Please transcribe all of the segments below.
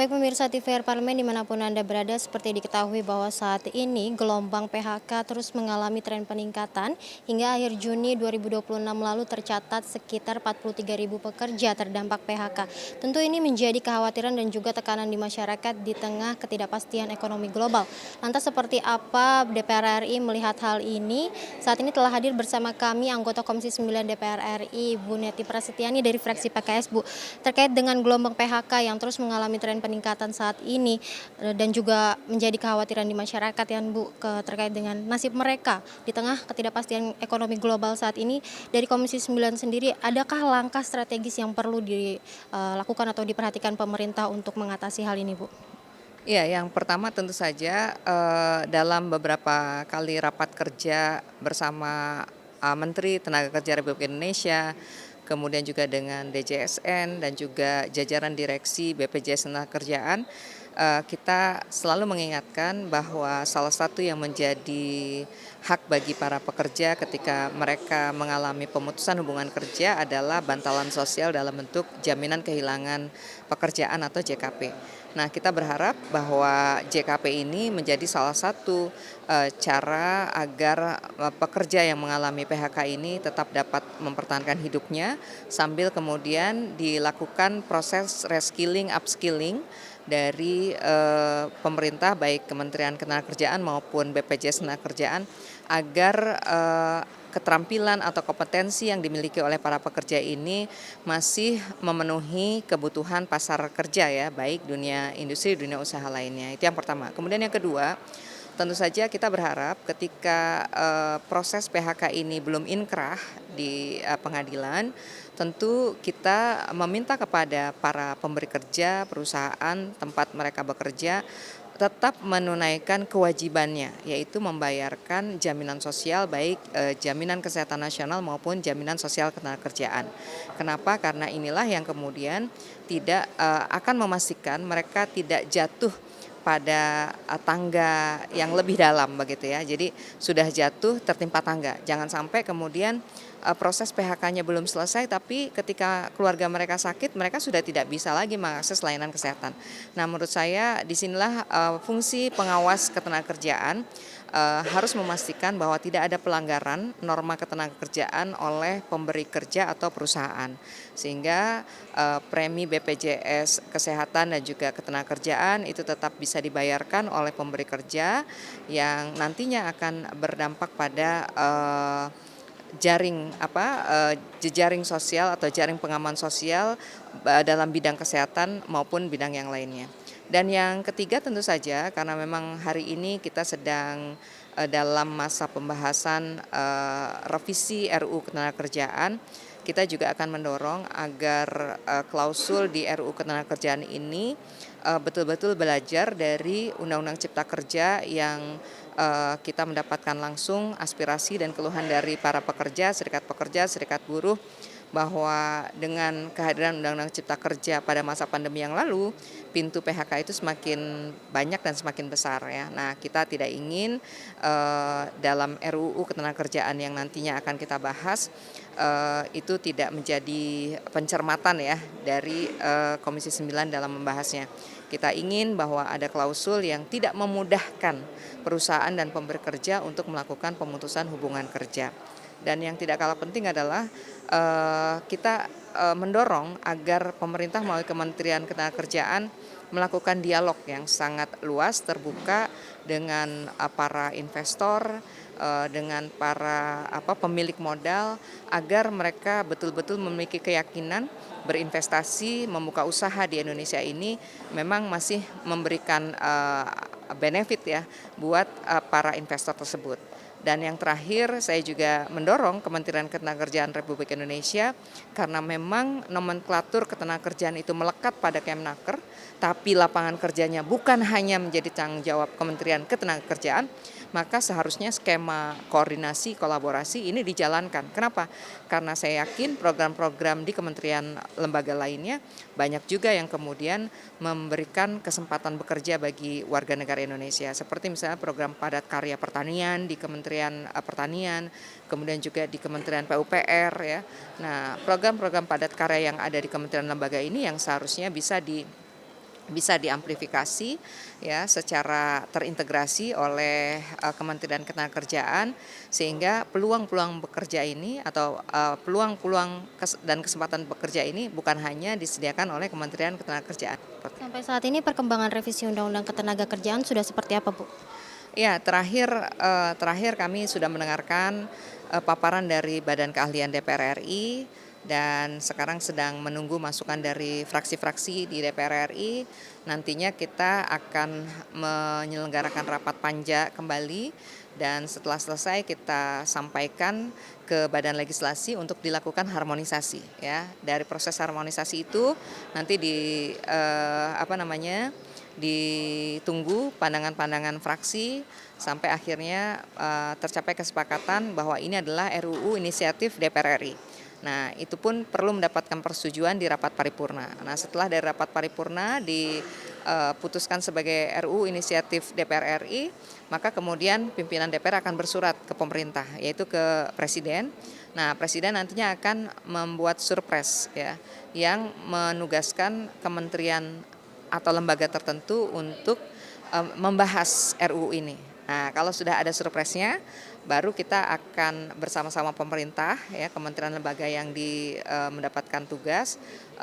Baik pemirsa TVR Parlemen dimanapun Anda berada, seperti diketahui bahwa saat ini gelombang PHK terus mengalami tren peningkatan. Hingga akhir Juni 2026 lalu tercatat sekitar 43.000 pekerja terdampak PHK. Tentu ini menjadi kekhawatiran dan juga tekanan di masyarakat di tengah ketidakpastian ekonomi global. Lantas seperti apa DPR RI melihat hal ini? Saat ini telah hadir bersama kami anggota Komisi 9 DPR RI, Bu Neti Prasetyani dari fraksi PKS, Bu. Terkait dengan gelombang PHK yang terus mengalami tren peningkatan saat ini dan juga menjadi kekhawatiran di masyarakat ya Bu terkait dengan nasib mereka di tengah ketidakpastian ekonomi global saat ini. Dari Komisi 9 sendiri, adakah langkah strategis yang perlu dilakukan atau diperhatikan pemerintah untuk mengatasi hal ini, Bu? Ya, yang pertama tentu saja, dalam beberapa kali rapat kerja bersama, Menteri Tenaga Kerja Republik Indonesia, kemudian juga dengan DJSN dan juga jajaran direksi BPJS Ketenagakerjaan, kita selalu mengingatkan bahwa salah satu yang menjadi hak bagi para pekerja ketika mereka mengalami pemutusan hubungan kerja adalah bantalan sosial dalam bentuk jaminan kehilangan pekerjaan atau JKP. Nah, kita berharap bahwa JKP ini menjadi salah satu cara agar pekerja yang mengalami PHK ini tetap dapat mempertahankan hidupnya sambil kemudian dilakukan proses reskilling, upskilling dari pemerintah baik Kementerian Ketenagakerjaan maupun BPJS Ketenagakerjaan agar keterampilan atau kompetensi yang dimiliki oleh para pekerja ini masih memenuhi kebutuhan pasar kerja ya, baik dunia industri, dunia usaha lainnya. Itu yang pertama. Kemudian yang kedua, tentu saja kita berharap ketika proses PHK ini belum inkrah di pengadilan, tentu kita meminta kepada para pemberi kerja, perusahaan tempat mereka bekerja tetap menunaikan kewajibannya, yaitu membayarkan jaminan sosial baik jaminan kesehatan nasional maupun jaminan sosial ketenagakerjaan. Kenapa? Karena inilah yang kemudian tidak akan memastikan mereka tidak jatuh pada tangga yang lebih dalam begitu ya. Jadi sudah jatuh tertimpa tangga. Jangan sampai kemudian proses PHK-nya belum selesai tapi ketika keluarga mereka sakit mereka sudah tidak bisa lagi mengakses layanan kesehatan. Nah, menurut saya disinilah fungsi pengawas ketenagakerjaan harus memastikan bahwa tidak ada pelanggaran norma ketenagakerjaan oleh pemberi kerja atau perusahaan. Sehingga premi BPJS Kesehatan dan juga Ketenagakerjaan itu tetap bisa dibayarkan oleh pemberi kerja yang nantinya akan berdampak pada jejaring sosial atau jaring pengaman sosial dalam bidang kesehatan maupun bidang yang lainnya. Dan yang ketiga tentu saja karena memang hari ini kita sedang dalam masa pembahasan revisi RUU Ketenagakerjaan, kita juga akan mendorong agar klausul di RUU Ketenagakerjaan ini betul-betul belajar dari Undang-Undang Cipta Kerja yang kita mendapatkan langsung aspirasi dan keluhan dari para pekerja, serikat buruh, bahwa dengan kehadiran Undang-Undang Cipta Kerja pada masa pandemi yang lalu, pintu PHK itu semakin banyak dan semakin besar ya. Nah, kita tidak ingin dalam RUU Ketenagakerjaan yang nantinya akan kita bahas itu tidak menjadi pencermatan ya dari Komisi 9 dalam membahasnya. Kita ingin bahwa ada klausul yang tidak memudahkan perusahaan dan pemberi kerja untuk melakukan pemutusan hubungan kerja. Dan yang tidak kalah penting adalah kita mendorong agar pemerintah melalui Kementerian Ketenagakerjaan melakukan dialog yang sangat luas, terbuka dengan para investor, dengan para pemilik modal, agar mereka betul-betul memiliki keyakinan berinvestasi, membuka usaha di Indonesia ini memang masih memberikan benefit ya buat para investor tersebut. Dan yang terakhir saya juga mendorong Kementerian Ketenagakerjaan Republik Indonesia karena memang nomenklatur ketenagakerjaan itu melekat pada Kemnaker, tapi lapangan kerjanya bukan hanya menjadi tanggung jawab Kementerian Ketenagakerjaan, maka seharusnya skema koordinasi kolaborasi ini dijalankan. Kenapa? Karena saya yakin program-program di kementerian lembaga lainnya banyak juga yang kemudian memberikan kesempatan bekerja bagi warga negara Indonesia. Seperti misalnya program padat karya pertanian di Kementerian Pertanian, kemudian juga di Kementerian PUPR ya. Nah, program-program padat karya yang ada di kementerian lembaga ini yang seharusnya bisa bisa diamplifikasi ya secara terintegrasi oleh Kementerian Ketenagakerjaan, sehingga peluang-peluang bekerja ini atau peluang-peluang dan kesempatan bekerja ini bukan hanya disediakan oleh Kementerian Ketenagakerjaan. Sampai saat ini perkembangan revisi Undang-Undang Ketenagakerjaan sudah seperti apa, Bu? Ya, terakhir kami sudah mendengarkan paparan dari Badan Keahlian DPR RI, dan sekarang sedang menunggu masukan dari fraksi-fraksi di DPR RI. Nantinya kita akan menyelenggarakan rapat panja kembali, dan setelah selesai kita sampaikan ke Badan Legislasi untuk dilakukan harmonisasi ya. Dari proses harmonisasi itu nanti ditunggu pandangan-pandangan fraksi sampai akhirnya tercapai kesepakatan bahwa ini adalah RUU inisiatif DPR RI. Nah, itu pun perlu mendapatkan persetujuan di rapat paripurna. Nah, setelah dari rapat paripurna diputuskan sebagai RUU inisiatif DPR RI, maka kemudian pimpinan DPR akan bersurat ke pemerintah, yaitu ke Presiden. Nah, Presiden nantinya akan membuat surpres ya, yang menugaskan kementerian atau lembaga tertentu untuk membahas RUU ini. Nah, kalau sudah ada surpresnya, baru kita akan bersama-sama pemerintah, ya, kementerian lembaga yang mendapatkan tugas,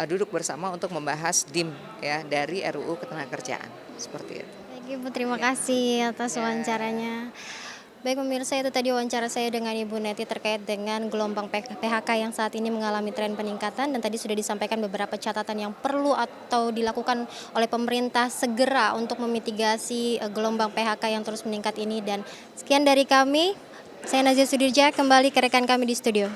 duduk bersama untuk membahas DIM ya dari RUU Ketenagakerjaan, seperti itu. Baik, Ibu, terima kasih atas wawancaranya. Baik pemirsa, itu tadi wawancara saya dengan Ibu Neti terkait dengan gelombang PHK yang saat ini mengalami tren peningkatan, dan tadi sudah disampaikan beberapa catatan yang perlu atau dilakukan oleh pemerintah segera untuk memitigasi gelombang PHK yang terus meningkat ini. Dan sekian dari kami, saya Nazia Sudirja, kembali ke rekan kami di studio.